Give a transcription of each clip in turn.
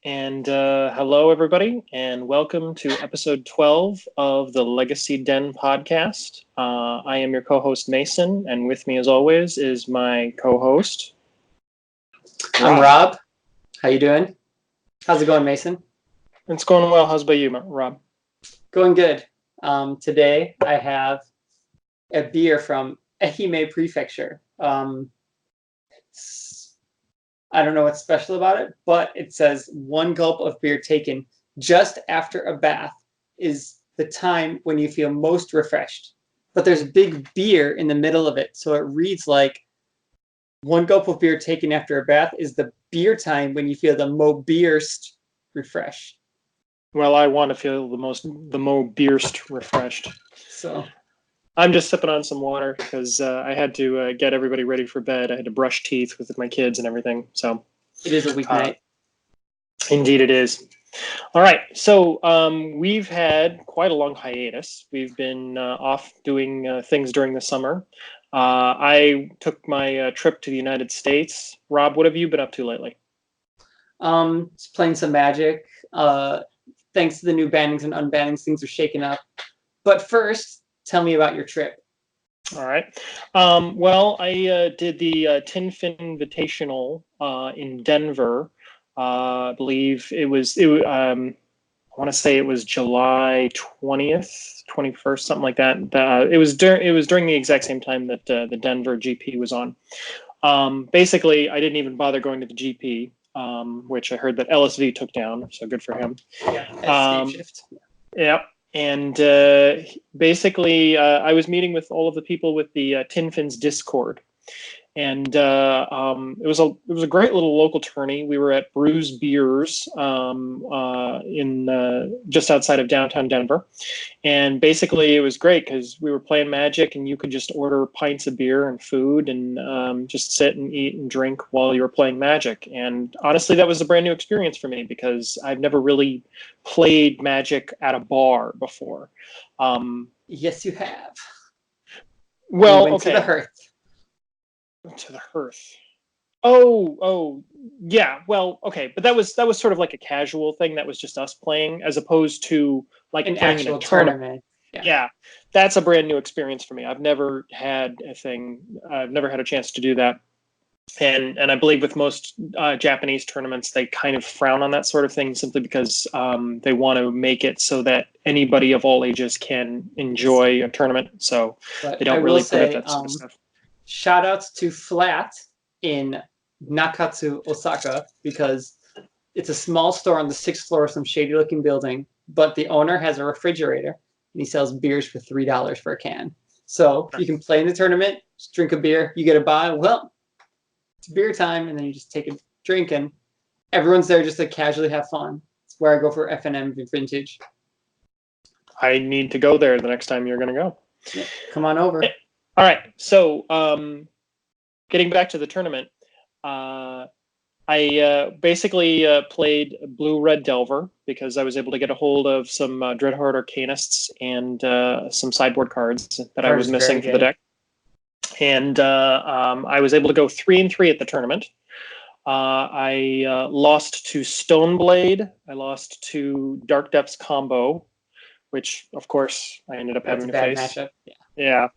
And hello, everybody, and welcome to episode 12 of the Legacy Den podcast. I am your co-host, Mason, and with me, as always, is my co-host, I'm Rob. How you doing? How's it going, Mason? It's going well. How's about you, Rob? Going good. Today, I have a beer from Ehime Prefecture. I don't know what's special about it, but it says one gulp of beer taken just after a bath is the time when you feel most refreshed. But there's a big beer in the middle of it, so it reads like one gulp of beer taken after a bath is the beer time when you feel the mo-beerst refreshed. Well, I want to feel the mo-beerst refreshed. So I'm just sipping on some water because I had to get everybody ready for bed. I had to brush teeth with my kids and everything. So it is a weeknight. Indeed, it is. All right. So we've had quite a long hiatus. We've been off doing things during the summer. I took my trip to the United States. Rob, what have you been up to lately? Just playing some Magic. Thanks to the new bannings and unbannings, things are shaking up. But first, tell me about your trip. All right. Well, I did the Tin Fin Invitational in Denver. I believe I want to say it was July 20th, 21st, something like that. It was during the exact same time that the Denver GP was on. Basically, I didn't even bother going to the GP, which I heard that LSV took down, so good for him. Yeah, escape shift. Yeah. And basically, I was meeting with all of the people with the Tin Fins Discord, and it was a great little local tourney. We were at Brews Beers in just outside of downtown Denver, and basically it was great because we were playing Magic, and you could just order pints of beer and food, and just sit and eat and drink while you were playing Magic. And honestly, that was a brand new experience for me because I've never really played Magic at a bar before. Yes, you have. Well, we went okay. To the hearth. To the hearth. Oh, yeah. Well, okay, but that was sort of like a casual thing. That was just us playing, as opposed to like an playing actual in a tournament. Yeah, that's a brand new experience for me. I've never had a chance to do that. And I believe with most Japanese tournaments, they kind of frown on that sort of thing simply because they want to make it so that anybody of all ages can enjoy a tournament. So but they don't really put that sort of stuff. Shout outs to Flat in Nakatsu, Osaka, because it's a small store on the 6th floor of some shady looking building, but the owner has a refrigerator and he sells beers for $3 for a can. So you can play in the tournament, just drink a beer, you get a buy. Well, it's beer time, and then you just take a drink, and everyone's there just to casually have fun. It's where I go for F&M vintage. I need to go there the next time you're going to go. Yeah, come on over. All right. So getting back to the tournament, I basically played Blue-Red Delver because I was able to get a hold of some Dreadhorde Arcanists and some sideboard cards that I was missing for the deck. And I was able to go 3-3 at the tournament. I lost to Stoneblade. I lost to Dark Depths Combo, which, of course, I ended up having to face. Matchup. Yeah.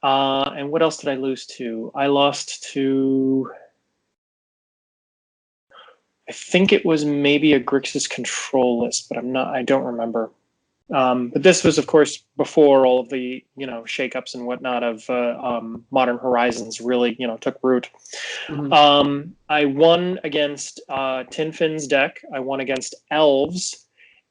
And what else did I lose to? I lost to, I think it was maybe a Grixis Control list, but I don't remember. But this was, of course, before all of the, shakeups and whatnot of Modern Horizons really, took root. Mm-hmm. I won against Tin Fin's deck. I won against Elves.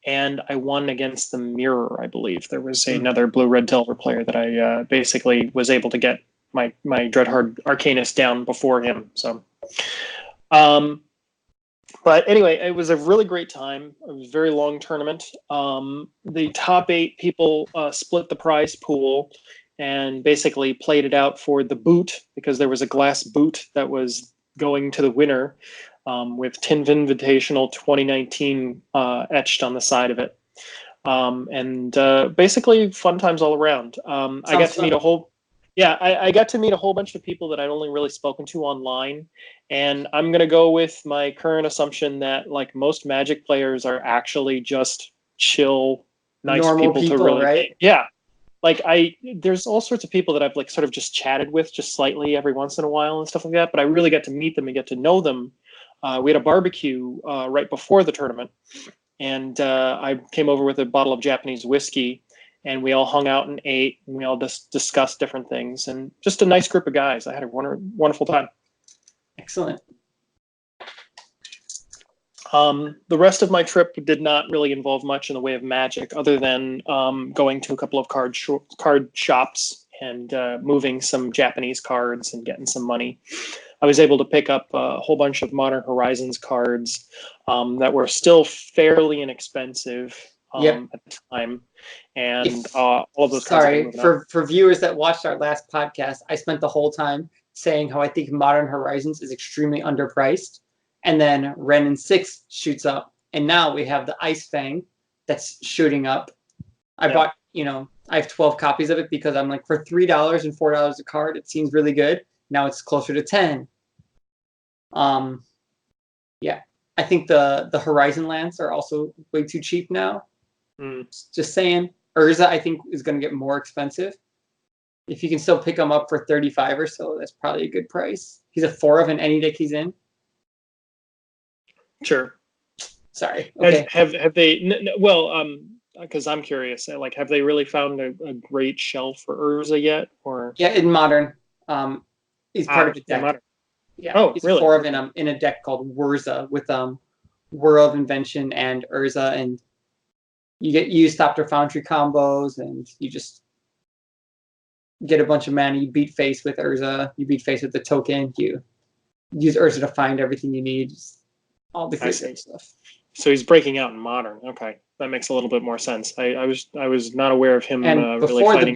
And I won against the Mirror, I believe. There was another Blue-Red Delver player that I basically was able to get my Dreadhorde Arcanist down before him. So, but anyway, it was a really great time. It was a very long tournament. The top 8 people split the prize pool and basically played it out for the boot, because there was a glass boot that was going to the winner. With Tin Fin Invitational 2019 etched on the side of it. And basically fun times all around. I got to meet a whole Yeah, I got to meet a whole bunch of people that I'd only really spoken to online, and I'm gonna go with my current assumption that like most Magic players are actually just chill, nice Normal people to people, really right? meet. Yeah, like there's all sorts of people that I've like sort of just chatted with just slightly every once in a while and stuff like that, but I really got to meet them and get to know them. We had a barbecue right before the tournament, and I came over with a bottle of Japanese whiskey, and we all hung out and ate, and we all just discussed different things, and just a nice group of guys. I had a wonderful time. Excellent. The rest of my trip did not really involve much in the way of Magic, other than going to a couple of card shops and moving some Japanese cards and getting some money. I was able to pick up a whole bunch of Modern Horizons cards that were still fairly inexpensive Yep. at the time, and If, all of those cards have been sorry, moving up. for viewers that watched our last podcast, I spent the whole time saying how I think Modern Horizons is extremely underpriced. And then Ren and 6 shoots up. And now we have the Ice Fang that's shooting up. I bought, I have 12 copies of it because I'm like, for $3 and $4 a card, it seems really good. Now it's closer to 10. Yeah. I think the Horizon Lands are also way too cheap now. Just saying. Urza, I think, is going to get more expensive. If you can still pick him up for 35 or so, that's probably a good price. He's a 4 of in any deck he's in. Sure. Sorry. Okay. Have they? Well, because I'm curious. Like, have they really found a great shelf for Urza yet? Or Yeah, in Modern, he's part of a deck. Modern. Yeah. Oh, he's really? 4 of in a deck called Wurza with World of Invention and Urza, and you get used after Foundry combos, and you just get a bunch of mana. You beat face with Urza. You beat face with the token. You use Urza to find everything you need. All the great stuff. So he's breaking out in Modern. Okay, that makes a little bit more sense. I was not aware of him and really fighting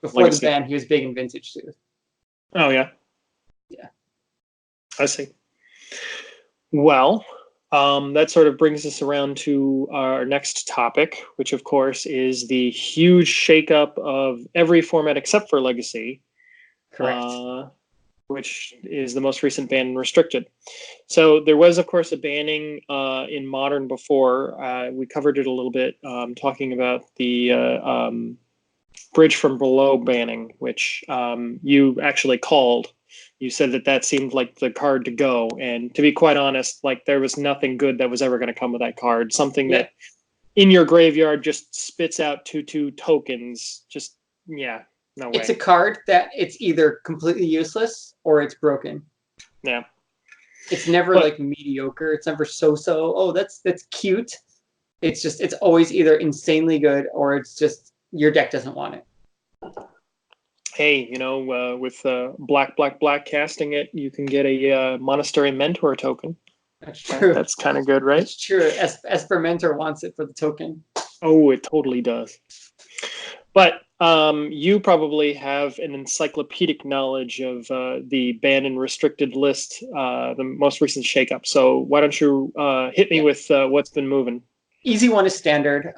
before the ban, he was big in Vintage too. Oh yeah. Yeah. I see. Well, that sort of brings us around to our next topic, which of course is the huge shakeup of every format except for Legacy. Correct. Which is the most recent ban and restricted. So there was, of course, a banning in Modern before. We covered it a little bit, talking about the Bridge from Below banning, which you actually called. You said that seemed like the card to go. And to be quite honest, like there was nothing good that was ever going to come with that card. Something that in your graveyard just spits out 2/2 tokens. Just, yeah. No way. It's a card that it's either completely useless or it's broken. Yeah. It's never like mediocre. It's never so-so. Oh, that's cute. It's always either insanely good or it's just your deck doesn't want it. Hey, with black casting it, you can get a Monastery Mentor token. That's true. That's kind of good, right? That's true. Esper Mentor wants it for the token. Oh, it totally does. But you probably have an encyclopedic knowledge of the banned and restricted list, the most recent shakeup. So why don't you hit me with what's been moving? Easy one is standard.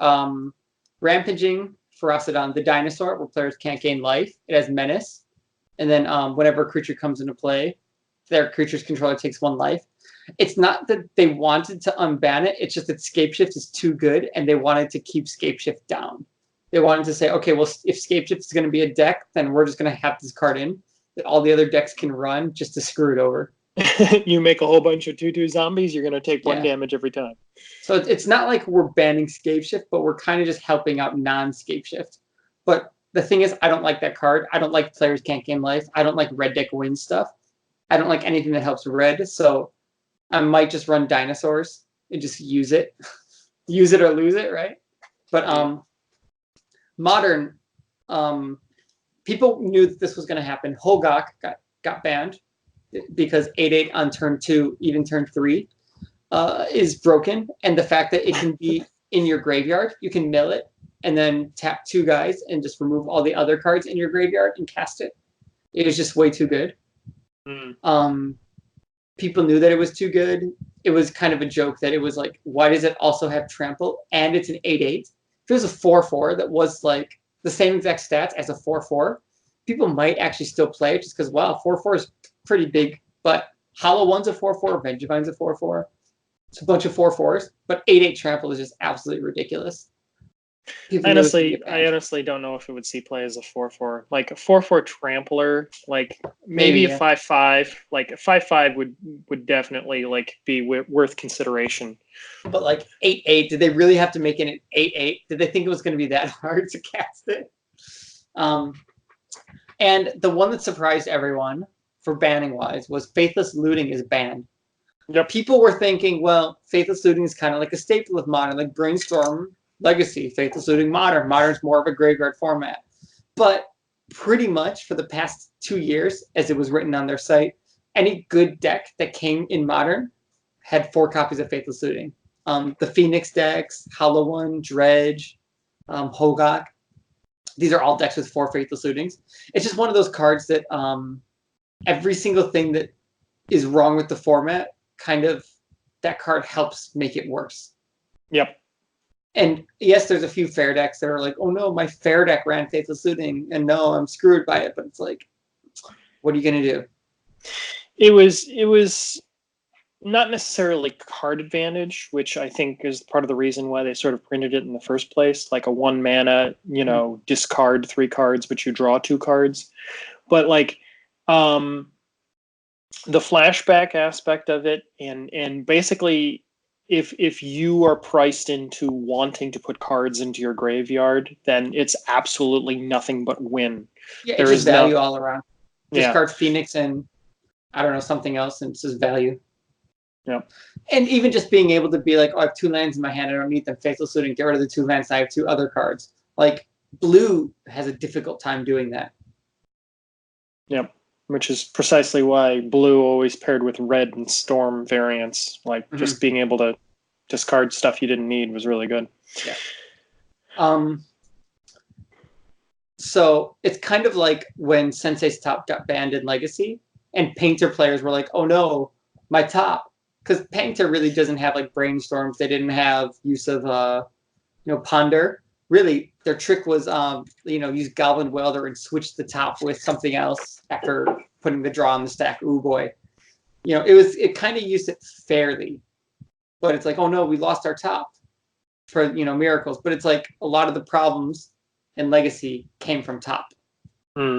Rampaging Ferocidon, the dinosaur, where players can't gain life. It has Menace. And then whenever a creature comes into play, their creature's controller takes 1 life. It's not that they wanted to unban it. It's just that Scapeshift is too good, and they wanted to keep Scapeshift down. They wanted to say, okay, well, if Scapeshift is going to be a deck, then we're just going to have this card in that all the other decks can run just to screw it over. You make a whole bunch of 2/2 zombies, you're going to take 1 damage every time. So it's not like we're banning Scapeshift, but we're kind of just helping out non-Scapeshift. But the thing is, I don't like that card. I don't like players can't gain life. I don't like red deck win stuff. I don't like anything that helps red. So I might just run dinosaurs and just use it. Use it or lose it, right? But Modern, people knew that this was going to happen. Hogak got banned because 8/8 on turn 2, even turn 3, is broken. And the fact that it can be in your graveyard, you can mill it and then tap 2 guys and just remove all the other cards in your graveyard and cast it. It was just way too good. People knew that it was too good. It was kind of a joke that it was like, why does it also have trample and it's an 8/8? If it was a 4/4 that was like the same exact stats as a 4/4, people might actually still play it just because, wow, 4/4 is pretty big. But Hollow One's a 4/4, Vengevine's a 4/4. It's a bunch of 4/4s, but 8/8 trample is just absolutely ridiculous. People really can get I banned. honestly don't know if it would see play as a 4/4. Like a 4/4 trampler, like Maybe, maybe a yeah. 5/5. Like a 5/5 would definitely like be worth consideration. But like 8/8, did they really have to make it an 8/8? Did they think it was going to be that hard to cast it? And the one that surprised everyone for banning wise was Faithless Looting is banned. Yep. People were thinking, well, Faithless Looting is kind of like a staple of Modern, like Brainstorm, Legacy, Faithless Looting, Modern. Modern's more of a graveyard format. But pretty much for the past 2 years, as it was written on their site, any good deck that came in Modern had 4 copies of Faithless Looting. The Phoenix decks, Hollow One, Dredge, Hogak. These are all decks with 4 Faithless Lootings. It's just one of those cards that every single thing that is wrong with the format, kind of, that card helps make it worse. Yep. And yes, there's a few fair decks that are like, oh no, my fair deck ran Faithless Looting, and no, I'm screwed by it. But it's like, what are you gonna do? It was not necessarily card advantage, which I think is part of the reason why they sort of printed it in the first place, like a 1 mana, discard 3 cards, but you draw 2 cards. But like the flashback aspect of it, and basically if you are priced into wanting to put cards into your graveyard, then it's absolutely nothing but win. Yeah, There it's just is value no, all around. yeah, Discard Phoenix and I don't know, something else, and it's just value. yeah. And even just being able to be like, oh, I have 2 lands in my hand, I don't need them. Faithless Looting, get rid of the 2 lands, I have 2 other cards. Like, blue has a difficult time doing that. Yep. Which is precisely why blue always paired with red and storm variants. Like just being able to discard stuff you didn't need was really good. Yeah. So it's kind of like when Sensei's Top got banned in Legacy, and Painter players were like, oh no, my top. Because Painter really doesn't have like brainstorms. They didn't have use of ponder. Really, their trick was use Goblin Welder and switch the top with something else after putting the draw on the stack. Ooh boy. It kind of used it fairly. But it's like, oh no, we lost our top for miracles. But it's like a lot of the problems in Legacy came from top.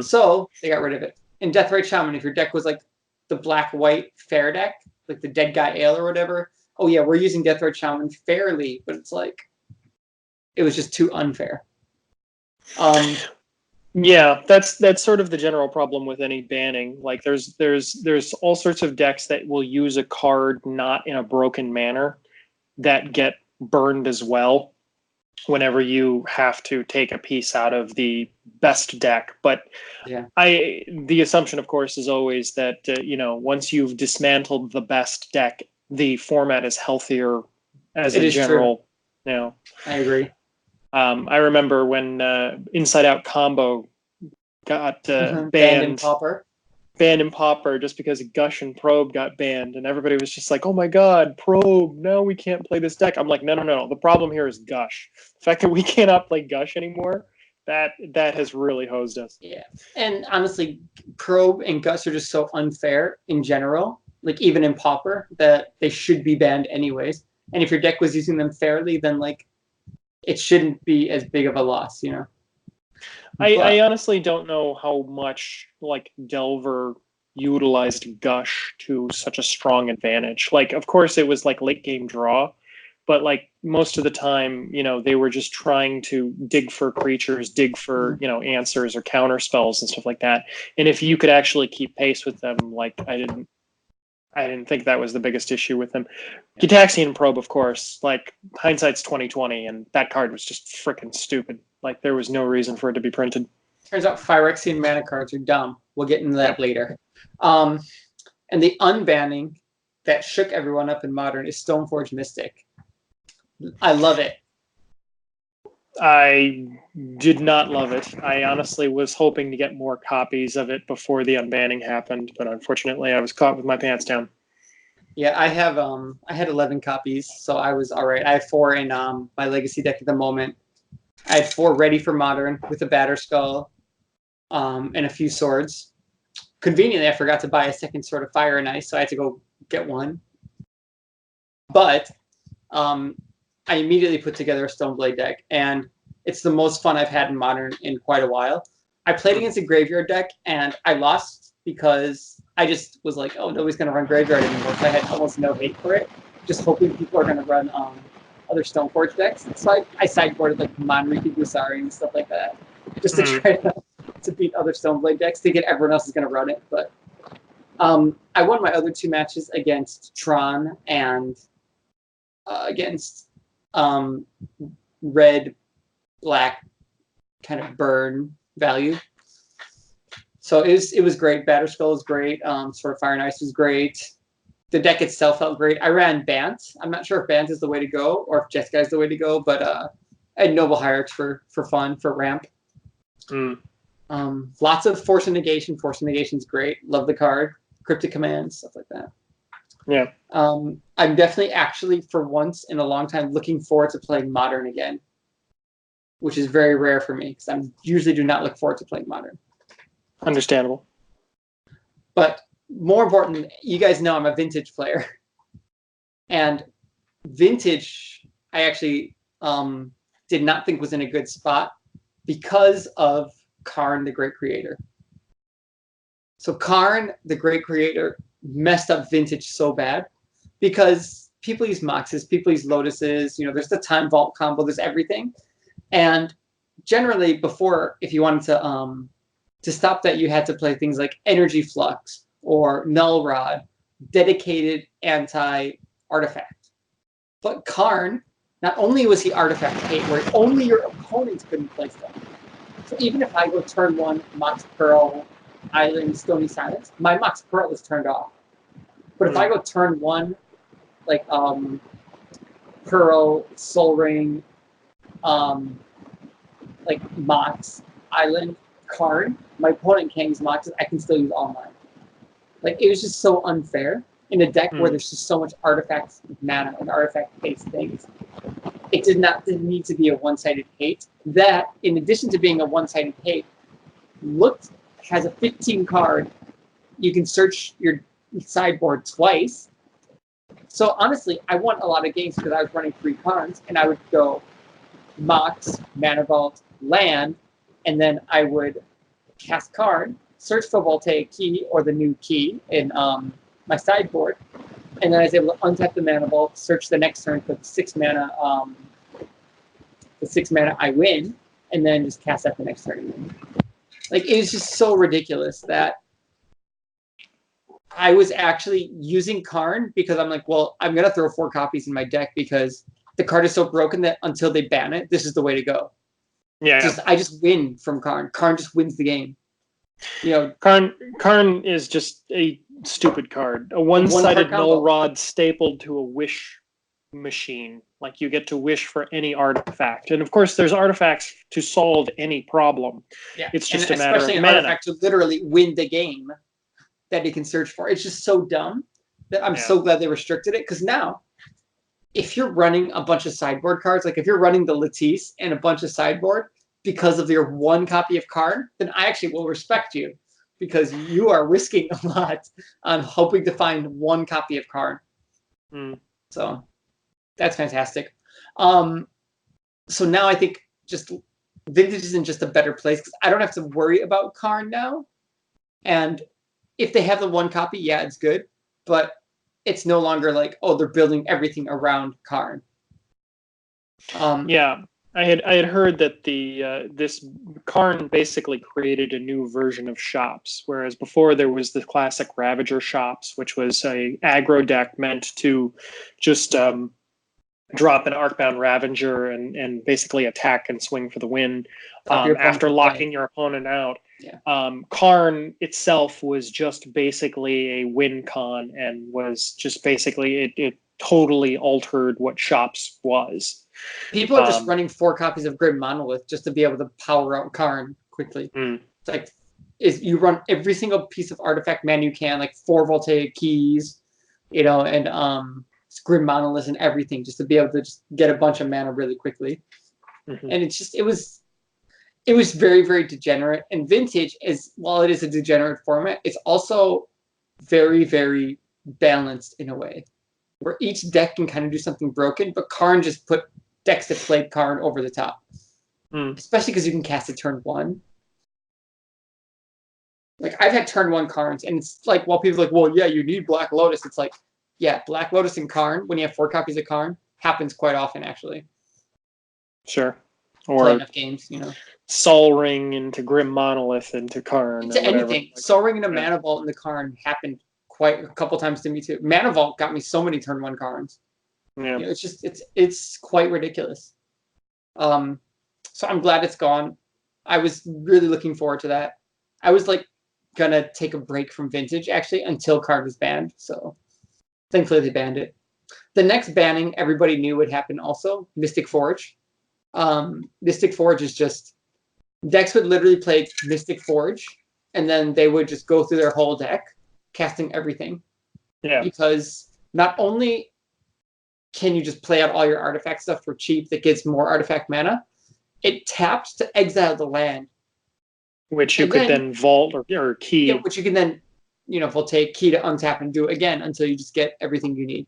So they got rid of it. In Deathrite Shaman, if your deck was like the black-white fair deck, like the Dead Guy Ale or whatever, oh yeah, we're using Deathrite Shaman fairly, but it's like it was just too unfair. Yeah, that's sort of the general problem with any banning. Like there's all sorts of decks that will use a card not in a broken manner that get burned as well whenever you have to take a piece out of the best deck. But yeah, the assumption, of course, is always that once you've dismantled the best deck, the format is healthier as a general. True. I agree. I remember when Inside Out Combo got banned in Pauper. Banned in Pauper just because Gush and Probe got banned, and everybody was just like, "Oh my God, Probe! Now we can't play this deck." I'm like, no. The problem here is Gush. The fact that we cannot play Gush anymore, that has really hosed us. Yeah, and honestly, Probe and Gush are just so unfair in general. Like even in Pauper, that they should be banned anyways. And if your deck was using them fairly, then like it shouldn't be as big of a loss, I honestly don't know how much like Delver utilized Gush to such a strong advantage. Like, of course, it was like late game draw, but like most of the time, they were just trying to dig for creatures, dig for answers or counter spells and stuff like that. And if you could actually keep pace with them, like I didn't think that was the biggest issue with them. Gitaxian Probe, of course, like hindsight's 2020, and that card was just freaking stupid. Like there was no reason for it to be printed. Turns out Phyrexian mana cards are dumb. We'll get into that later. And the unbanning that shook everyone up in Modern is Stoneforge Mystic. I love it. I did not love it. I honestly was hoping to get more copies of it before the unbanning happened, but unfortunately I was caught with my pants down. Yeah, I had 11 copies, so I was all right. I have 4 in my Legacy deck at the moment. I had 4 ready for Modern with a Batter Skull, and a few swords. Conveniently, I forgot to buy a second Sword of Fire and Ice, so I had to go get one. But I immediately put together a Stoneblade deck, and it's the most fun I've had in Modern in quite a while. I played against a Graveyard deck, and I lost because I just was like, oh, nobody's going to run Graveyard anymore, so I had almost no hate for it, just hoping people are going to run other Stoneforge decks. So I sideboarded like Monriki Gusari and stuff like that, just to try to beat other Stoneblade decks, thinking everyone else is going to run it. But I won my other two matches against Tron and against red, black kind of burn value. So it was great. Batterskull was great. Sword of Fire and Ice was great. The deck itself felt great. I ran Bant. I'm not sure if Bant is the way to go or if Jeskai is the way to go, but I had Noble Hierarchs for fun, for ramp. Lots of Force and Negation. Force and Negation's great. Love the card. Cryptic Commands, stuff like that. Yeah. I'm definitely actually, for once in a long time, looking forward to playing Modern again, which is very rare for me because I usually do not look forward to playing Modern. Understandable. But more important, you guys know I'm a Vintage player. And Vintage, I actually did not think was in a good spot because of Karn, the Great Creator. So Karn, the Great Creator, messed up Vintage so bad because people use Moxes, people use Lotuses, there's the Time Vault combo, there's everything. And generally before, if you wanted to stop that, you had to play things like Energy Flux or Null Rod, dedicated anti-artifact. But Karn, not only was he artifact hate, where only your opponents couldn't play stuff. So even if I go turn 1, Mox Pearl, Island, Stony Silence, my Mox Pearl is turned off. But if I go turn 1, like Pearl, Soul Ring, like Mox, Island, Karn, my opponent can't use Moxes, I can still use all mine. Like, it was just so unfair in a deck where there's just so much artifact mana and artifact-based things. It didn't need to be a one-sided hate. That, in addition to being a one-sided hate, has a 15 card. You can search your sideboard twice. So honestly, I won a lot of games because I was running 3 cards, and I would go Mox, Mana Vault, Land, and then I would cast card, search for Voltaic Key or the new key in my sideboard, and then I was able to untap the Mana Vault, search the next turn for the 6 mana. The 6 mana I win, and then just cast that the next turn. Like, it was just so ridiculous that I was actually using Karn because I'm like, well, I'm gonna throw 4 copies in my deck because the card is so broken that until they ban it, this is the way to go. Yeah. I just win from Karn. Karn just wins the game. Karn is just a stupid card. A one-sided null rod stapled to a wish machine. Like, you get to wish for any artifact. And of course, there's artifacts to solve any problem. Yeah. It's just a matter of especially an artifact to literally win the game that he can search for. It's just so dumb that I'm so glad they restricted it. Because now, if you're running a bunch of sideboard cards, like if you're running the Latisse and a bunch of sideboard because of your 1 copy of Karn, then I actually will respect you because you are risking a lot on hoping to find 1 copy of Karn. So that's fantastic. So now I think just Vintage is in just a better place because I don't have to worry about Karn now. And if they have the 1 copy, yeah, it's good. But it's no longer like, oh, they're building everything around Karn. Yeah, I had heard that this Karn basically created a new version of shops, whereas before there was the classic Ravager shops, which was a aggro deck meant to just drop an Arcbound Ravager and basically attack and swing for the win after locking your opponent out. Yeah. Karn itself was just basically a win con and was just basically it totally altered what shops was. People are just running 4 copies of Grim Monolith just to be able to power out Karn quickly. It's like you run every single piece of artifact man you can, like 4 Voltaic Keys, and Grim Monolith and everything, just to be able to just get a bunch of mana really quickly. And it it was very, very degenerate. And Vintage, is while it is a degenerate format, it's also very, very balanced in a way, where each deck can kind of do something broken, but Karn just put decks that played Karn over the top. Especially because you can cast it turn 1. Like, I've had turn 1 Karns, and it's like, while people are like, well, yeah, you need Black Lotus, it's like, yeah, Black Lotus and Karn, when you have 4 copies of Karn, happens quite often, actually. Sure. Play Or enough games, you know. Sol Ring into Grim Monolith into Karn. Into anything. Like, Sol Ring into Mana Vault into Karn happened quite a couple times to me, too. Mana Vault got me so many turn 1 Karns. Yeah. You know, it's quite ridiculous. So I'm glad it's gone. I was really looking forward to that. I was like gonna take a break from Vintage actually until Karn was banned. So thankfully they banned it. The next banning everybody knew would happen also, Mystic Forge. Mystic Forge is just decks would literally play Mystic Forge and then they would just go through their whole deck, casting everything. Yeah. Because not only can you just play out all your artifact stuff for cheap that gives more artifact mana, it taps to exile the land. Which you could then vault or key. Yeah, which you can then, you know, take key to untap and do it again until you just get everything you need.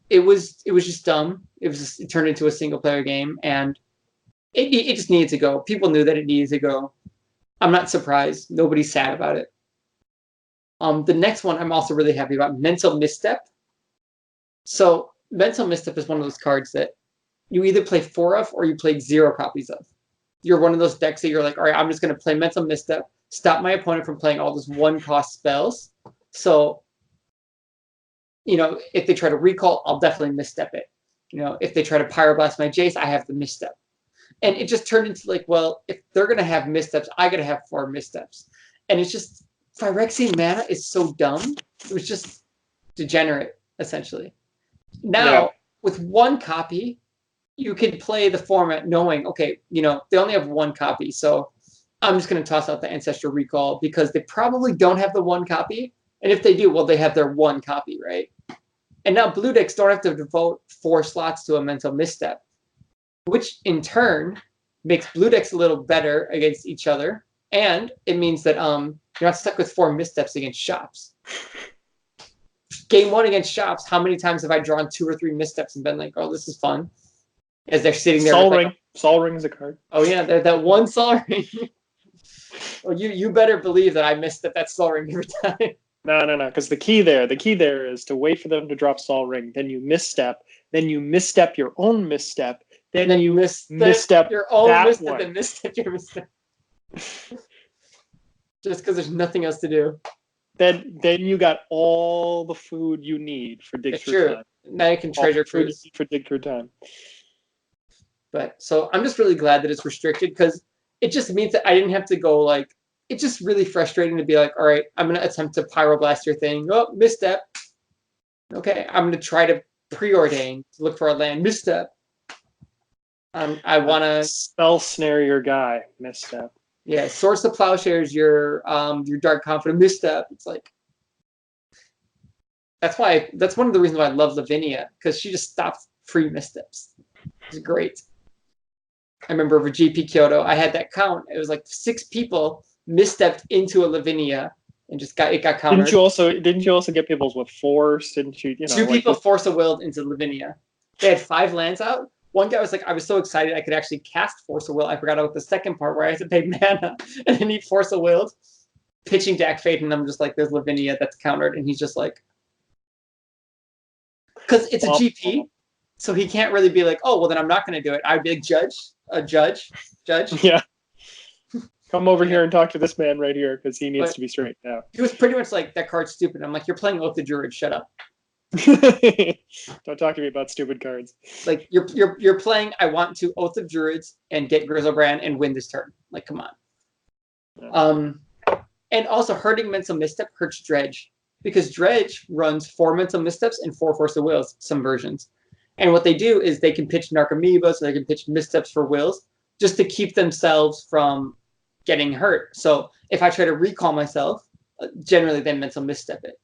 It was just dumb. It turned into a single player game, and it just needed to go. People knew that it needed to go. I'm not surprised. Nobody's sad about it. The next one I'm also really happy about, Mental Misstep. So Mental Misstep is one of those cards that you either play 4 of or you play 0 copies of. You're one of those decks that you're like, all right, I'm just going to play Mental Misstep, stop my opponent from playing all those 1-cost spells. So, you know, if they try to recall, I'll definitely misstep it. You know, if they try to Pyroblast my Jace, I have the misstep. And it just turned into like, well, if they're going to have missteps, I got to have 4 missteps. And it's just, Phyrexian mana is so dumb. It was just degenerate, essentially. Now, with 1 copy, you can play the format knowing, okay, you know, they only have 1 copy, so I'm just going to toss out the Ancestral Recall because they probably don't have the 1 copy. And if they do, well, they have their 1 copy, right? And now blue decks don't have to devote 4 slots to a Mental Misstep, which in turn makes blue decks a little better against each other. And it means that you're not stuck with 4 missteps against shops. Game 1 against shops, how many times have I drawn 2 or 3 missteps and been like, oh, this is fun? As they're sitting there. Sol Ring. Sol Ring's a card. Oh yeah, that 1 Sol Ring. Well, you better believe that I missed that Sol Ring every time. No. Because the key there is to wait for them to drop Sol Ring. Then you misstep. Then you misstep your own misstep. Then you misstep your own that misstep one. and misstep your misstep. Just because there's nothing else to do. Then you got all the food you need for dig through time. Now you can treasure food for dig through time. But so I'm just really glad that it's restricted because it just means that I didn't have to go like, it's just really frustrating to be like, all right, I'm going to attempt to Pyroblast your thing. Oh, misstep. Okay, I'm going to try to preordain to look for a land. Misstep. I want to spell snare your guy. Misstep. Yeah, Source of Plowshares, your Dark Confidant. Misstep. It's like, that's one of the reasons why I love Lavinia, because she just stops free missteps. It's great. I remember for GP Kyoto, I had that count. It was like 6 people misstepped into a Lavinia and it got countered. Didn't you also get people's with force? Didn't you? 2 people Force of Will into Lavinia. They had 5 lands out. One guy was like, I was so excited I could actually cast Force of Will. I forgot about the second part where I had to pay mana and then he Force of Willed, pitching Jack Fate, and I'm just like, there's Lavinia that's countered, and he's just like, because it's a GP, so he can't really be like, oh, well then I'm not going to do it. I'd be like, judge. Yeah. Come over here and talk to this man right here because he needs to be straight now. He was pretty much like, that card's stupid. I'm like, you're playing Oath of Druid, shut up. Don't talk to me about stupid cards. Like you're playing I want to Oath of Druids and get Grizzlebrand and win this turn. Like, come on. Yeah. And also hurting Mental Misstep hurts Dredge. Because Dredge runs 4 Mental Missteps and 4 Force of Wills, some versions. And what they do is they can pitch Narcomoeba, so they can pitch Missteps for Wills, just to keep themselves from getting hurt. So if I try to recall myself, generally they Mental Misstep it.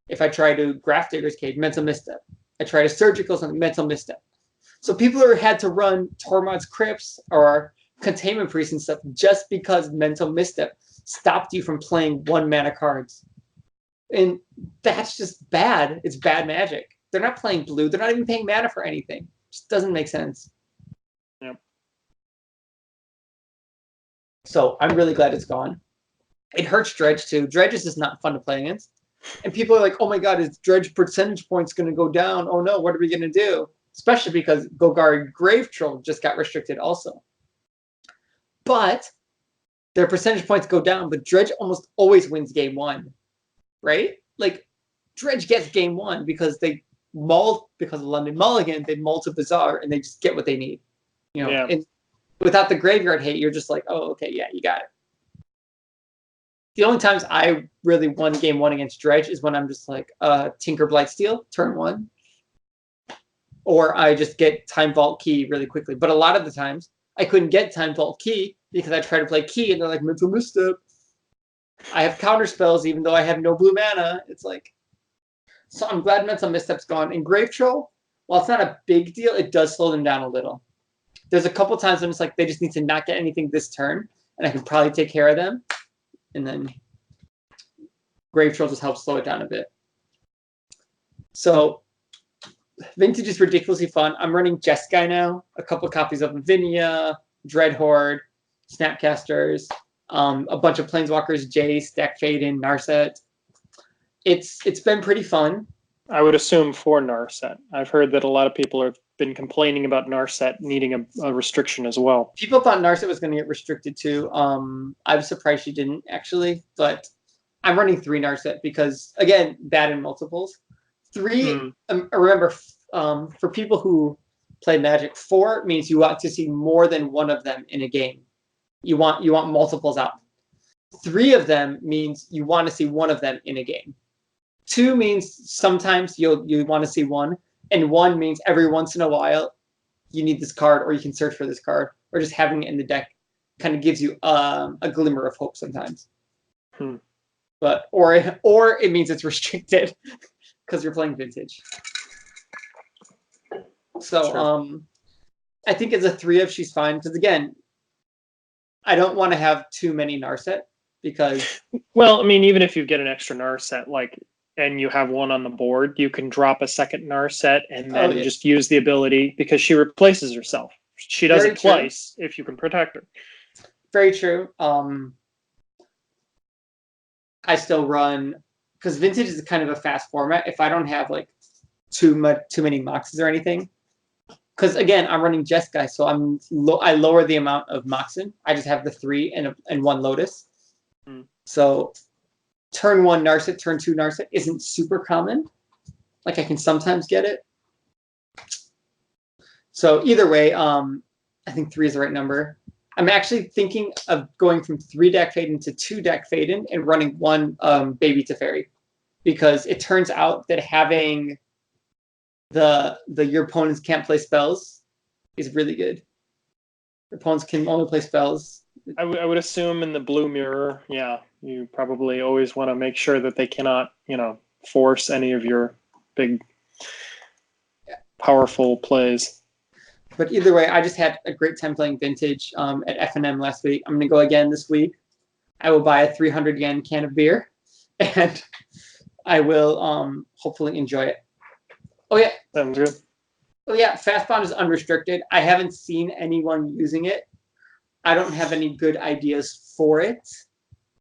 If I try to Graph Digger's Cage, Mental Misstep. I try to Surgical something, Mental Misstep. So people who had to run Tormod's Crypts or containment priests and stuff just because mental misstep stopped you from playing 1-mana cards. And that's just bad. It's bad magic. They're not playing blue. They're not even paying mana for anything. It just doesn't make sense. Yep. So I'm really glad it's gone. It hurts Dredge too. Dredge is just not fun to play against. And people are like, oh my god, is Dredge percentage points going to go down? Oh no, what are we going to do? Especially because Golgari Grave Troll just got restricted also. But their percentage points go down, but Dredge almost always wins game 1. Right? Like, Dredge gets game 1 because they mull, because of London Mulligan, they mull to Bazaar and they just get what they need. You know, and without the graveyard hate, you're just like, oh, okay, yeah, you got it. The only times I really won game 1 against Dredge is when I'm just like, Tinker Blightsteel, turn 1. Or I just get Time Vault Key really quickly. But a lot of the times, I couldn't get Time Vault Key because I tried to play Key and they're like, mental misstep. I have counter spells even though I have no blue mana. It's like, so I'm glad mental misstep's gone. And Grave Troll, while it's not a big deal, it does slow them down a little. There's a couple times when it's like they just need to not get anything this turn, and I can probably take care of them. And then Grave Troll just helps slow it down a bit. So Vintage is ridiculously fun. I'm running Jeskai now, a couple copies of Lavinia, Dreadhorde, Snapcasters, a bunch of Planeswalkers, Jace, Deck Faden, Narset. It's been pretty fun. I would assume for Narset. I've heard that a lot of people have been complaining about Narset needing a restriction as well. People thought Narset was going to get restricted too. I was surprised she didn't actually, but I'm running 3 Narset because, again, bad in multiples. 3, remember, for people who play Magic, 4 means you want to see more than one of them in a game. You want multiples out. 3 of them means you want to see one of them in a game. 2 means sometimes you want to see 1, and 1 means every once in a while you need this card, or you can search for this card, or just having it in the deck kind of gives you a glimmer of hope sometimes. But or it means it's restricted because you're playing Vintage. So sure. I think as a 3 of she's fine because again, I don't want to have too many Narset because. Well, I mean, even if you get an extra Narset, and you have one on the board, you can drop a second Narset and then just use the ability because she replaces herself. She does it twice if you can protect her. Very true. I still run because Vintage is kind of a fast format. If I don't have like too many Moxes or anything, because again I'm running Jeskai, so I lower the amount of Moxen. I just have the 3 and 1 Lotus. So turn 1 Narset, turn 2 Narset isn't super common. Like I can sometimes get it. So either way, I think 3 is the right number. I'm actually thinking of going from 3 Deck Faden to 2 Deck Faden and running 1 Baby Teferi, because it turns out that having your opponents can't play spells is really good. Your opponents can only play spells. I would assume in the blue mirror, yeah, you probably always want to make sure that they cannot, force any of your big, powerful plays. But either way, I just had a great time playing Vintage at F&M last week. I'm going to go again this week. I will buy a 300 yen can of beer, and I will hopefully enjoy it. Oh, yeah. Sounds good. Oh, yeah. Fast Bond is unrestricted. I haven't seen anyone using it. I don't have any good ideas for it.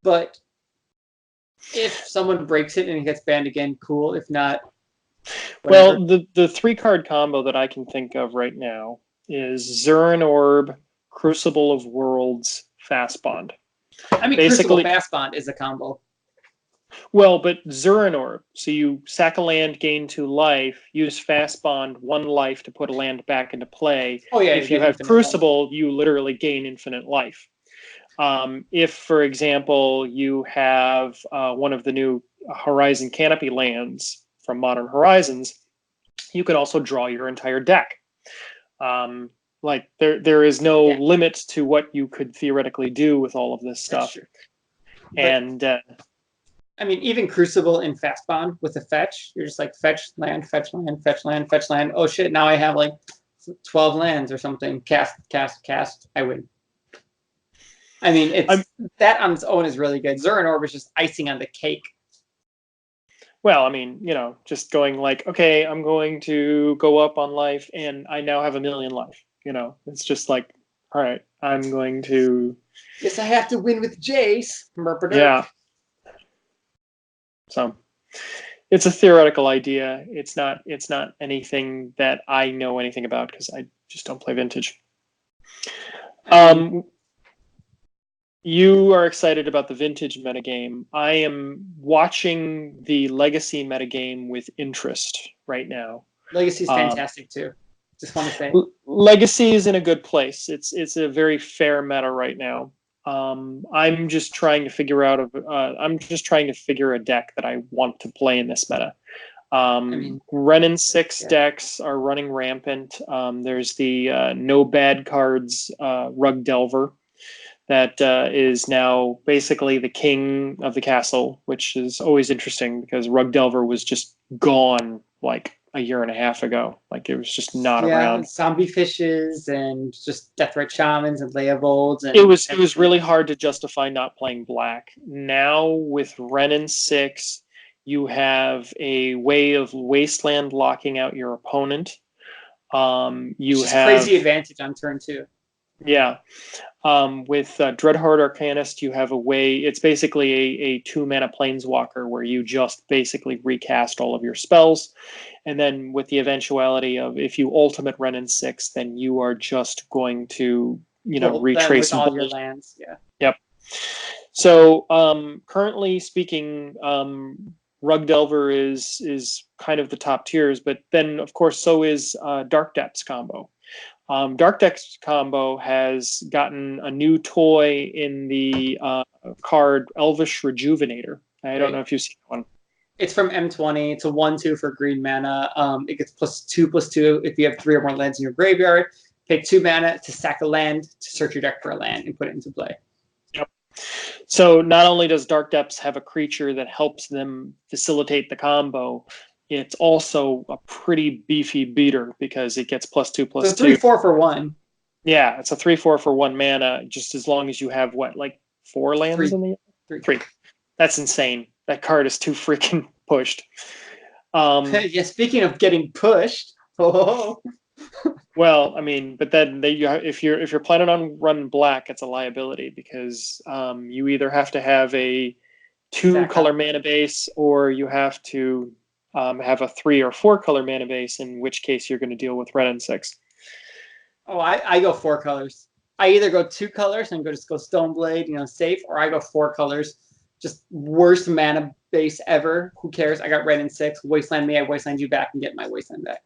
But if someone breaks it and it gets banned again, cool. If not, whatever. Well, the 3-card combo that I can think of right now is Zurin Orb, Crucible of Worlds, Fast Bond. I mean, Crucible Fast Bond is a combo. Well, but Zurin Orb. So you sack a land, gain 2 life, use Fast Bond 1 life to put a land back into play. Oh yeah. If you have Crucible, you literally gain infinite life. If, for example, you have one of the new Horizon Canopy lands from Modern Horizons, you can also draw your entire deck. There is no limit to what you could theoretically do with all of this stuff. And I mean, even Crucible in Fast Bond with a fetch, you're just like fetch land, fetch land, fetch land, fetch land. Oh shit! Now I have like 12 lands or something. Cast. I win. I mean, I'm that on its own is really good. Zora and Orb is just icing on the cake. well, I mean, just going like, okay, I'm going to go up on life, and I now have a million life. It's just like, all right, I'm going to, Guess I have to win with Jace. Murder. yeah. So it's a theoretical idea. It's not. It's not anything that I know anything about because I just don't play Vintage. I mean, You are excited about the Vintage metagame. I am watching the Legacy metagame with interest right now. Legacy's Um, fantastic too. Just want to say. Legacy is in a good place. It's a very fair meta right now. I'm just trying to figure out. I'm just trying to figure a deck that I want to play in this meta. I mean, Renin 6 yeah. decks are running rampant. There's the no bad cards Rug Delver that is now basically the king of the castle, which is always interesting because Rug Delver was just gone like a year and a half ago. Like it was just not around. Zombie fishes and just Deathright shamans and Leovolds and It was really hard to justify not playing black. Now with Renin 6, you have a way of wasteland locking out your opponent. You just have crazy advantage on turn 2. Yeah. With Dreadheart Arcanist, you have a way. It's basically a 2-mana planeswalker where you just basically recast all of your spells. And then with the eventuality of if you ultimate Renin 6, then you are just going to, retrace with all your lands. Yeah. Yep. So currently speaking, Rug Delver is kind of the top tiers, but then of course so is Dark Depths combo. Dark Depths combo has gotten a new toy in the card Elvish Rejuvenator. I don't know if you've seen one. It's from M20. It's a 1/2 for green mana. It gets +2/+2 if you have 3 or more lands in your graveyard. Pay 2 mana to sack a land to search your deck for a land and put it into play. Yep. So not only does Dark Depths have a creature that helps them facilitate the combo, it's also a pretty beefy beater because it gets +2/+2. So 3/4 for 1. Yeah, it's a 3/4 for 1 mana, just as long as you have like 4 lands in the 3. That's insane. That card is too freaking pushed. Yeah, speaking of getting pushed. Oh. Well, I mean, but then if you're planning on running black, it's a liability because you either have to have a 2-color mana base or you have to have a 3 or 4-color mana base, in which case you're going to deal with Renin 6. Oh, I go 4 colors. I either go 2 colors and just go Stoneblade, safe, or I go 4 colors. Just worst mana base ever. Who cares? I got Renin 6. Wasteland me, I wasteland you back and get my wasteland back.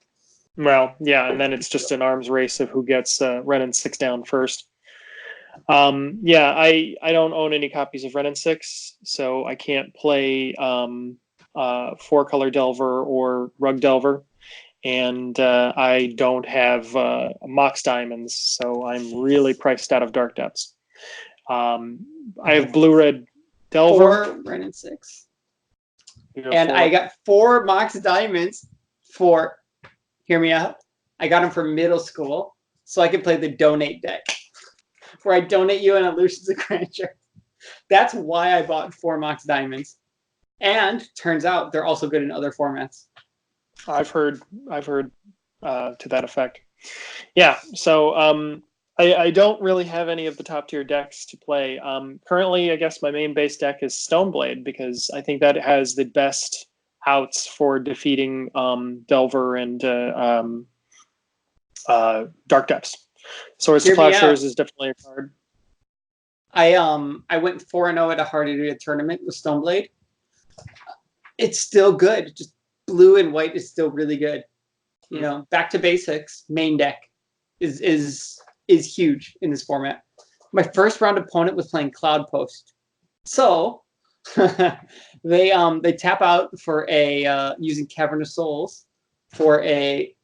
Well, yeah, and then it's just an arms race of who gets Renin 6 down first. Yeah, I don't own any copies of Renin 6, so I can't play 4-color Delver or Rug Delver. And I don't have Mox Diamonds, so I'm really priced out of Dark Depths. I have Blue-Red Delver. 4 Renin 6. And I got 4 Mox Diamonds for, hear me out, I got them for middle school, so I could play the donate deck, where I donate you an Illusions of Grandeur. That's why I bought 4 Mox Diamonds. And turns out they're also good in other formats. I've heard to that effect. Yeah, so I don't really have any of the top tier decks to play. Currently, I guess my main base deck is Stoneblade because I think that has the best outs for defeating Delver and Dark Depths. Swords to Plowshares is definitely a card. I went 4-0 at a Hardy tournament with Stoneblade. It's still good. Just blue and white is still really good. Back to basics. Main deck is huge in this format. My first round opponent was playing Cloud Post, so they tap out for a using Cavern of Souls for a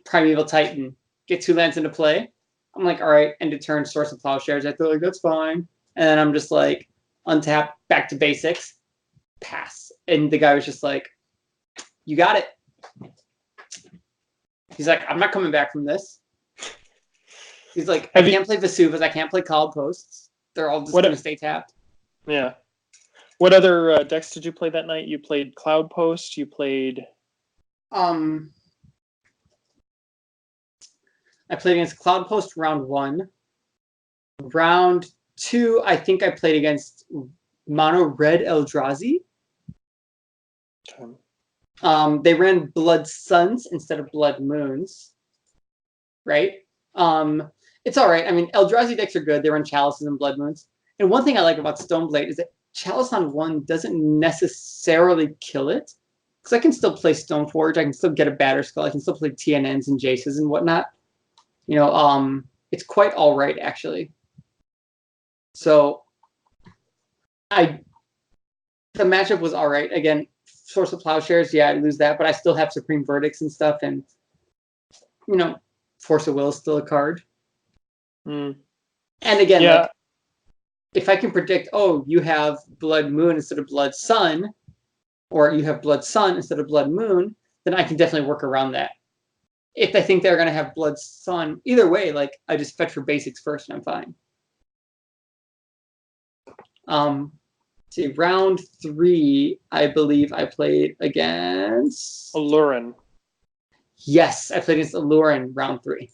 Primeval Titan. Get 2 lands into play. I'm like, all right, end of turn, Source of Plowshares. I feel like that's fine, and then I'm just like, untap, back to basics, pass, and the guy was just like, you got it. He's like, I'm not coming back from this. He's like, I can't play Vesuvas. I can't play Cloud Posts. they're all just What? going to stay tapped. Yeah. What other decks did you play that night? You played Cloud Post. You played. I played against Cloud Post round 1. Round 2, I think I played against Mono Red Eldrazi. They ran Blood Suns instead of Blood Moons, right? It's all right. I mean, Eldrazi decks are good. They run Chalices and Blood Moons. And one thing I like about Stoneblade is that Chalice on 1 doesn't necessarily kill it. Because I can still play Stoneforge. I can still get a Batterskull. I can still play TNNs and Jaces and whatnot. You know, it's quite all right, actually. So, the matchup was all right. Again, Source of Plowshares, yeah, I lose that, but I still have Supreme Verdicts and stuff, and, you know, Force of Will is still a card. Mm. And again, Yeah. like, if I can predict, oh, you have Blood Moon instead of Blood Sun, or you have Blood Sun instead of Blood Moon, then I can definitely work around that. If I think they're going to have Blood Sun, either way, like, I just fetch for basics first and I'm fine. See, round 3, I believe I played against Alurin. Yes, I played against Alurin round 3.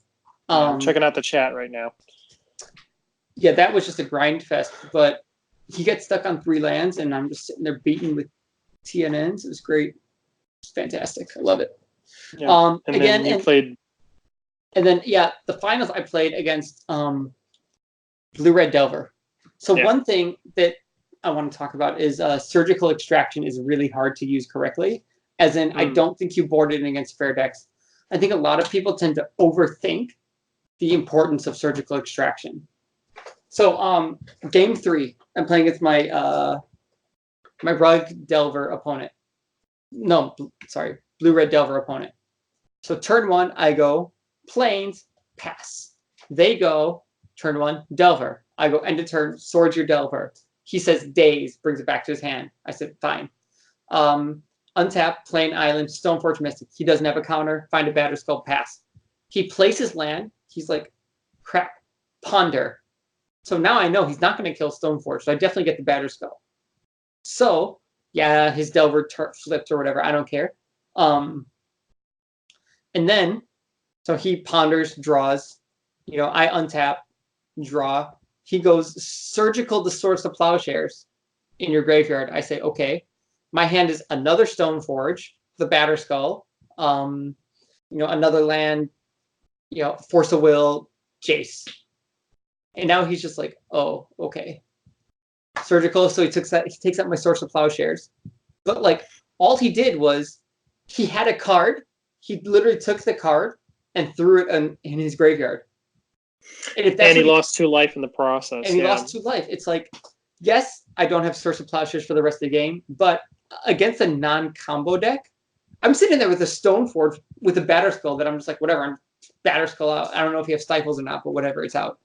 I'm checking out the chat right now. Yeah, that was just a grind fest, but he gets stuck on 3 lands, and I'm just sitting there beating with TNNs. It was great. It's fantastic. I love it. Yeah. And again, then you played. And then, yeah, the finals I played against Blue-Red Delver. So one thing that I want to talk about is surgical extraction is really hard to use correctly. As in, I don't think you board it against fair decks. I think a lot of people tend to overthink the importance of surgical extraction. So, game 3, I'm playing against my my Rug Delver opponent. No, sorry, Blue-Red Delver opponent. So turn 1, I go Plains, pass. They go turn 1, Delver. I go end of turn, Swords your Delver. He says Daze, brings it back to his hand. I said fine. Untap, Plain Island, Stoneforge Mystic. He doesn't have a counter. Find a Batterskull, pass. He places land. He's like, crap, Ponder. So now I know he's not going to kill Stoneforge, so I definitely get the Batterskull. So, yeah, his Delver flipped or whatever. I don't care. And then, so he ponders, draws. You know, I untap, draw. He goes surgical to Source of Plowshares in your graveyard. I say, okay. My hand is another Stoneforge, the Batterskull, you know, another land, you know, Force of Will, Jace. And now he's just like, oh, okay. Surgical, so he takes out my Source of Plowshares. But like, all he did was he had a card. He literally took the card and threw it in his graveyard. And he lost 2 life in the process. And he lost 2 life. It's like, yes, I don't have Source of Plowshares for the rest of the game, but against a non-combo deck, I'm sitting there with a Stoneforge with a Batterskull that I'm just like, whatever, I'm Batterskull out. I don't know if he has Stifles or not, but whatever, it's out.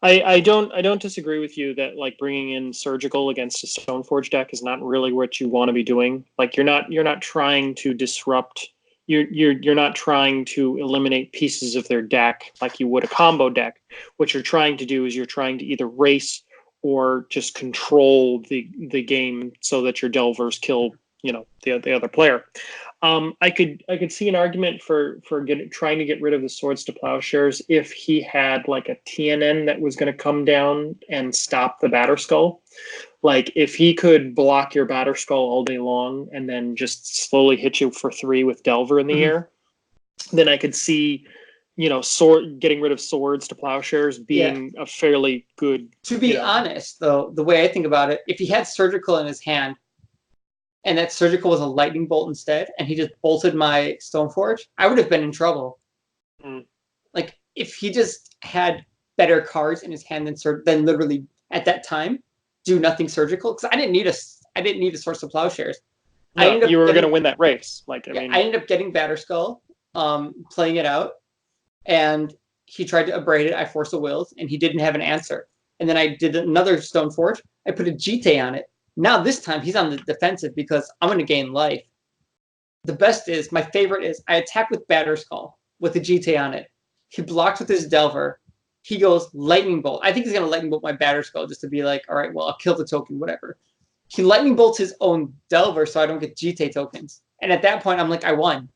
I don't disagree with you that like bringing in surgical against a Stoneforge deck is not really what you want to be doing. Like you're not trying to disrupt. You're not trying to eliminate pieces of their deck like you would a combo deck. What you're trying to do is you're trying to either race or just control the game so that your Delvers kill, you know, the other player. I could see an argument for trying to get rid of the Swords to Plowshares if he had like a TNN that was going to come down and stop the Batterskull. Like if he could block your Batterskull all day long and then just slowly hit you for 3 with Delver in the air, then I could see, you know, getting rid of Swords to Plowshares being a fairly good. To be honest, though, the way I think about it, if he had surgical in his hand, and that surgical was a lightning bolt instead, and he just bolted my Stoneforge, I would have been in trouble. Like if he just had better cards in his hand than literally at that time do nothing surgical, because I didn't need a Source of Plowshares. No, you were going to win that race. Like I mean, I ended up getting Batterskull, playing it out, and he tried to abrade it. I Force of Wills, and he didn't have an answer. And then I did another Stoneforge. I put a Jite on it. Now this time he's on the defensive because I'm going to gain life. My favorite is I attack with Batterskull with a Jite on it. He blocked with his Delver. he goes lightning bolt. I think he's gonna lightning bolt my batter skull just to be like, all right, well, I'll kill the token, whatever. He lightning bolts his own Delver so I don't get GT tokens. And at that point, I'm like, I won.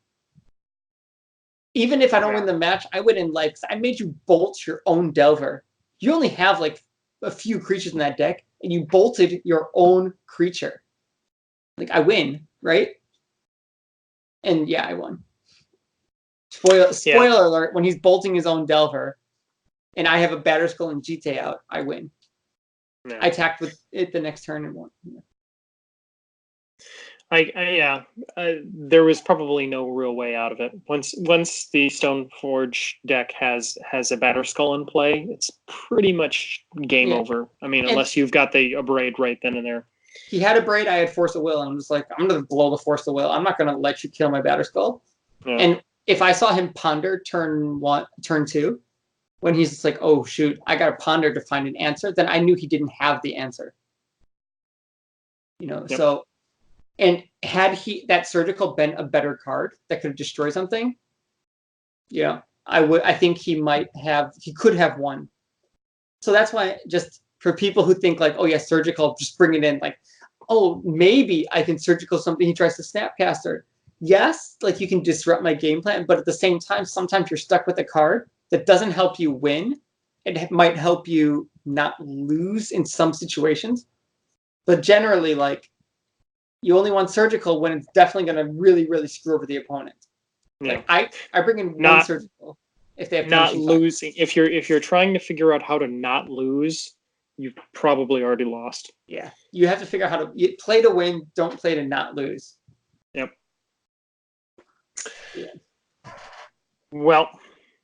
Even if I don't win the match, I win in life because I made you bolt your own Delver. You only have like a few creatures in that deck, and you bolted your own creature. Like, I win, right? And yeah, I won. Spoiler alert, when he's bolting his own Delver, and I have a Batterskull and GT out, I win. Yeah. I attacked with it the next turn and won. Yeah. There was probably no real way out of it. Once the Stoneforge deck has a Batterskull in play, it's pretty much game over. I mean, unless you've got a braid right then and there. He had a braid, I had Force of Will, and I'm just like, I'm going to blow the Force of Will. I'm not going to let you kill my Batterskull. Yeah. And if I saw him ponder turn 2, when he's just like, oh, shoot, I got to ponder to find an answer, then I knew he didn't have the answer. You know, so... And had that Surgical been a better card that could destroy something, I think he could have won. So that's why, just for people who think like, oh yeah, Surgical, just bring it in, like, oh, maybe I can Surgical something he tries to Snapcaster. Yes, like you can disrupt my game plan, but at the same time, sometimes you're stuck with a card that doesn't help you win. It might help you not lose in some situations. But generally, like, you only want Surgical when it's definitely going to really, really screw over the opponent. Yeah. Like I bring in one Surgical if they have not losing. If you're trying to figure out how to not lose, you've probably already lost. Yeah, you have to figure out how to play to win. Don't play to not lose. Yep. Yeah. Well,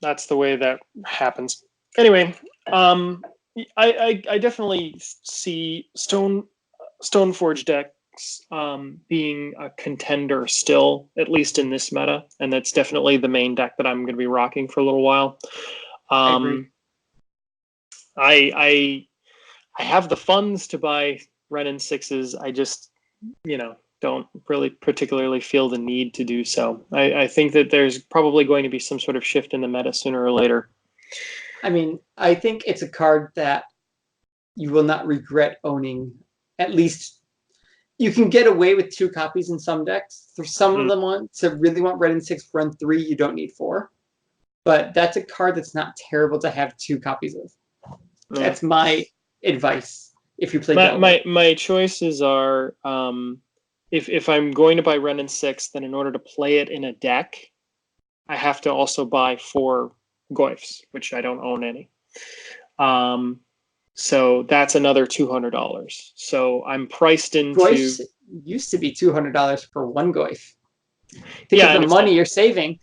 that's the way that happens. Anyway, I definitely see Stoneforge decks being a contender still, at least in this meta, and that's definitely the main deck that I'm going to be rocking for a little while. I agree. I have the funds to buy Ren and 6s. I just, don't really particularly feel the need to do so. I think that there's probably going to be some sort of shift in the meta sooner or later. I mean, I think it's a card that you will not regret owning. At least you can get away with 2 copies in some decks. For some of them really want Red and 6 run 3, you don't need 4. But that's a card that's not terrible to have 2 copies of. That's my advice. If you play my choices are if I'm going to buy Ren and 6, then in order to play it in a deck, I have to also buy 4 Goyfs, which I don't own any. So that's another $200. So I'm priced into. Goyfs used to be $200 for 1 Goyf. Think of the money you're saving.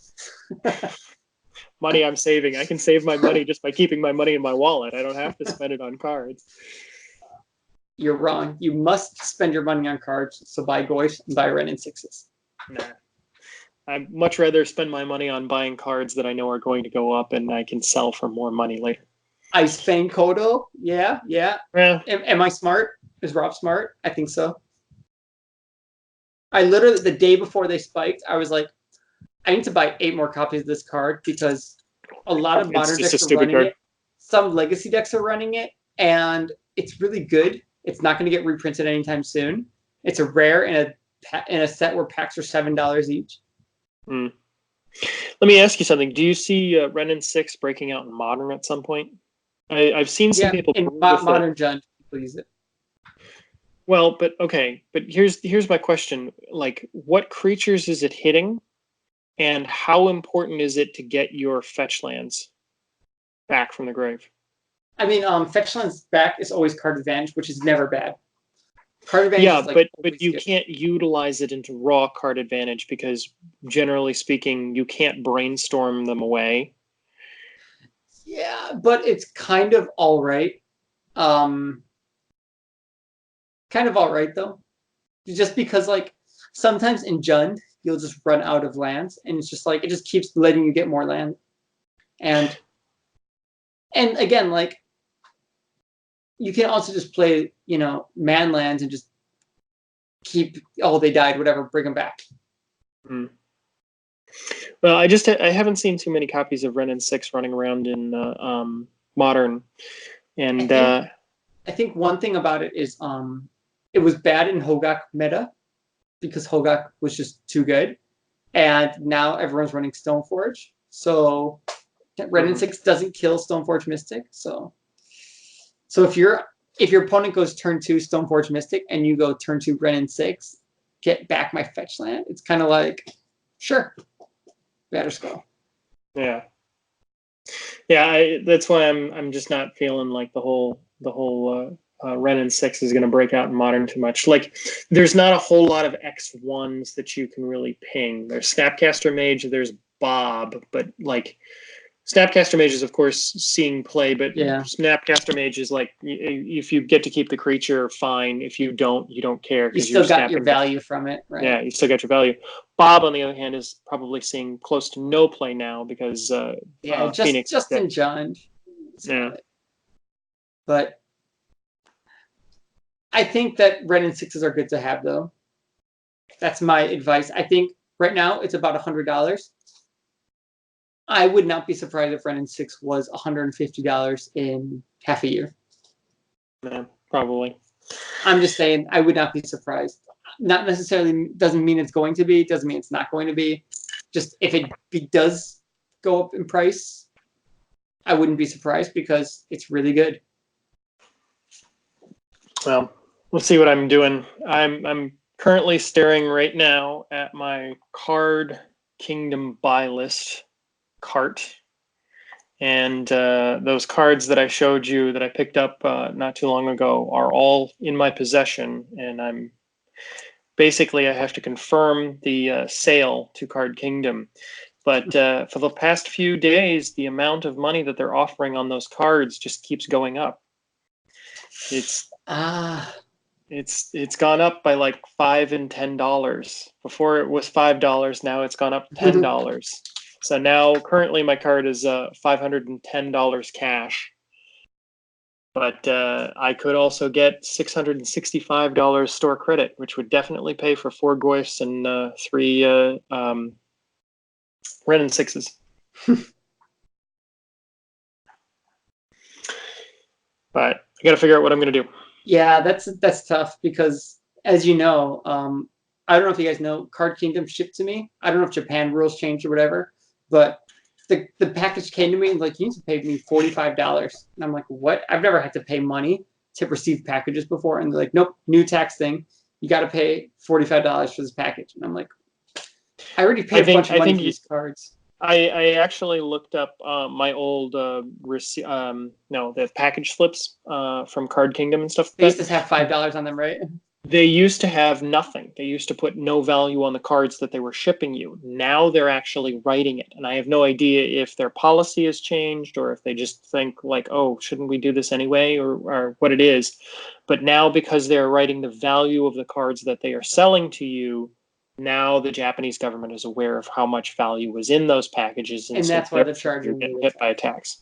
Money I'm saving. I can save my money just by keeping my money in my wallet. I don't have to spend it on cards. You're wrong. You must spend your money on cards. So buy Goyfs and buy Ren and 6s. Nah. I'd much rather spend my money on buying cards that I know are going to go up and I can sell for more money later. Ice Fang Kodo, yeah. Am I smart? Is Rob smart? I think so. I literally, the day before they spiked, I was like, I need to buy 8 more copies of this card because a lot of modern decks are running it. Some legacy decks are running it, and it's really good. It's not going to get reprinted anytime soon. It's a rare in a set where packs are $7 each. Let me ask you something. Do you see Ren and 6 breaking out in Modern at some point? I've seen some people in Modern Jund people use it. Well, but okay, but here's my question: like, what creatures is it hitting, and how important is it to get your fetch lands back from the grave? I mean, fetch lands back is always card advantage, which is never bad. Card advantage. Yeah, is but you can't utilize it into raw card advantage because generally speaking, you can't brainstorm them away. Yeah, but it's kind of all right. Kind of all right though, just because like sometimes in Jund you'll just run out of lands, and it's just like it just keeps letting you get more land, and again like you can also just play man lands and just keep they died whatever, bring them back. Well, I haven't seen too many copies of Ren and 6 running around in modern. And I think one thing about it is it was bad in Hogak meta because Hogak was just too good, and now everyone's running Stoneforge. So Ren and 6 doesn't kill Stoneforge Mystic. So if your opponent goes turn 2 Stoneforge Mystic and you go turn 2 Ren and 6, get back my fetch land. It's kind of like, sure, Batterskull. Yeah. That's why I'm just not feeling like the whole Ren and 6 is going to break out in modern too much. Like, there's not a whole lot of X1s that you can really ping. There's Snapcaster Mage, there's Bob, but like Snapcaster Mage is of course seeing play, but Snapcaster Mage is like, if you get to keep the creature, fine. If you don't, you don't care. You still got your value from it, right? Yeah, you still got your value. Bob, on the other hand, is probably seeing close to no play now because Phoenix. Justin John. Yeah. But I think that Ren and 6s are good to have, though. That's my advice. I think right now it's about $100. I would not be surprised if Ren and 6 was $150 in half a year. Yeah, probably. I'm just saying, I would not be surprised. Not necessarily doesn't mean it's going to be. Doesn't mean it's not going to be. Just if it does go up in price, I wouldn't be surprised because it's really good. Well, let's see what I'm doing. I'm currently staring right now at my Card Kingdom buy list cart, and those cards that I showed you that I picked up not too long ago are all in my possession, and I'm basically I have to confirm the sale to Card Kingdom. But for the past few days, the amount of money that they're offering on those cards just keeps going up. It's gone up by like $5 and $10. Before it was $5, now it's gone up $10. So now currently my card is $510 cash. But I could also get $665 store credit, which would definitely pay for 4 Goyfs and 3 Ren and 6s. But I got to figure out what I'm going to do. Yeah, that's tough because, as you know, I don't know if you guys know, Card Kingdom shipped to me. I don't know if Japan rules changed or whatever, but the package came to me and like, you need to pay me $45. And I'm like, what? I've never had to pay money to receive packages before. And they're like, nope, new tax thing. You got to pay $45 for this package. And I'm like, I already paid a bunch of money for these cards. I actually looked up my old the package slips from Card Kingdom and stuff. They used to have $5 on them, right? They used to have nothing. They used to put no value on the cards that they were shipping you. Now they're actually writing it, and I have no idea if their policy has changed or if they just think like, oh, shouldn't we do this anyway, or what it is. But now, because they're writing the value of the cards that they are selling to you, now the Japanese government is aware of how much value was in those packages, and so that's why they're charging you. Hit by a tax.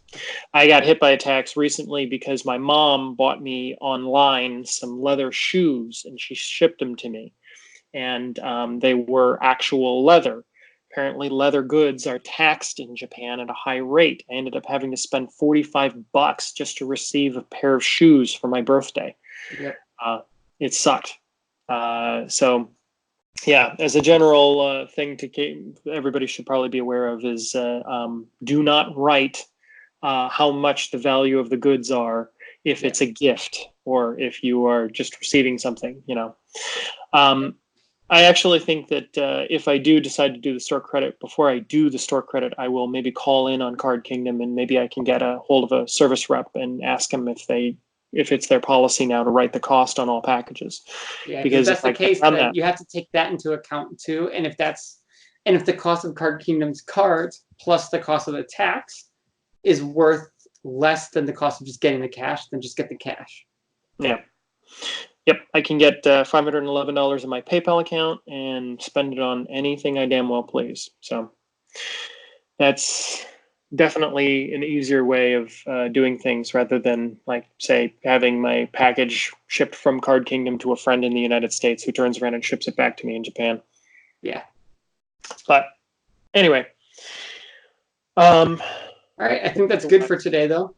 I got hit by a tax recently because my mom bought me online some leather shoes, and she shipped them to me, and they were actual leather. Apparently, leather goods are taxed in Japan at a high rate. I ended up having to spend $45 just to receive a pair of shoes for my birthday. Yep. It sucked. So. Yeah, as a general thing everybody should probably be aware of is do not write how much the value of the goods are if it's a gift or if you are just receiving something, I actually think that if I do decide to do the store credit, before I do the store credit, I will maybe call in on Card Kingdom and maybe I can get a hold of a service rep and ask them if it's their policy now to write the cost on all packages. Yeah, because that's the case, then you have to take that into account too. And if the cost of Card Kingdom's cards plus the cost of the tax is worth less than the cost of just getting the cash, then just get the cash. Yeah. Yep, I can get $511 in my PayPal account and spend it on anything I damn well please. So that's definitely an easier way of doing things rather than, like, say, having my package shipped from Card Kingdom to a friend in the United States who turns around and ships it back to me in Japan. Yeah. But anyway. All right, I think that's good for today, though.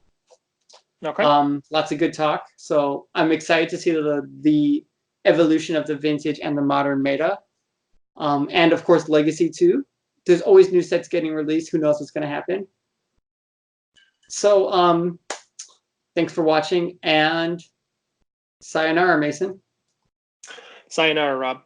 Okay. Lots of good talk. So I'm excited to see the evolution of the vintage and the modern meta. And of course, Legacy too. There's always new sets getting released. Who knows what's going to happen? So thanks for watching, and sayonara, Mason. Sayonara, Rob.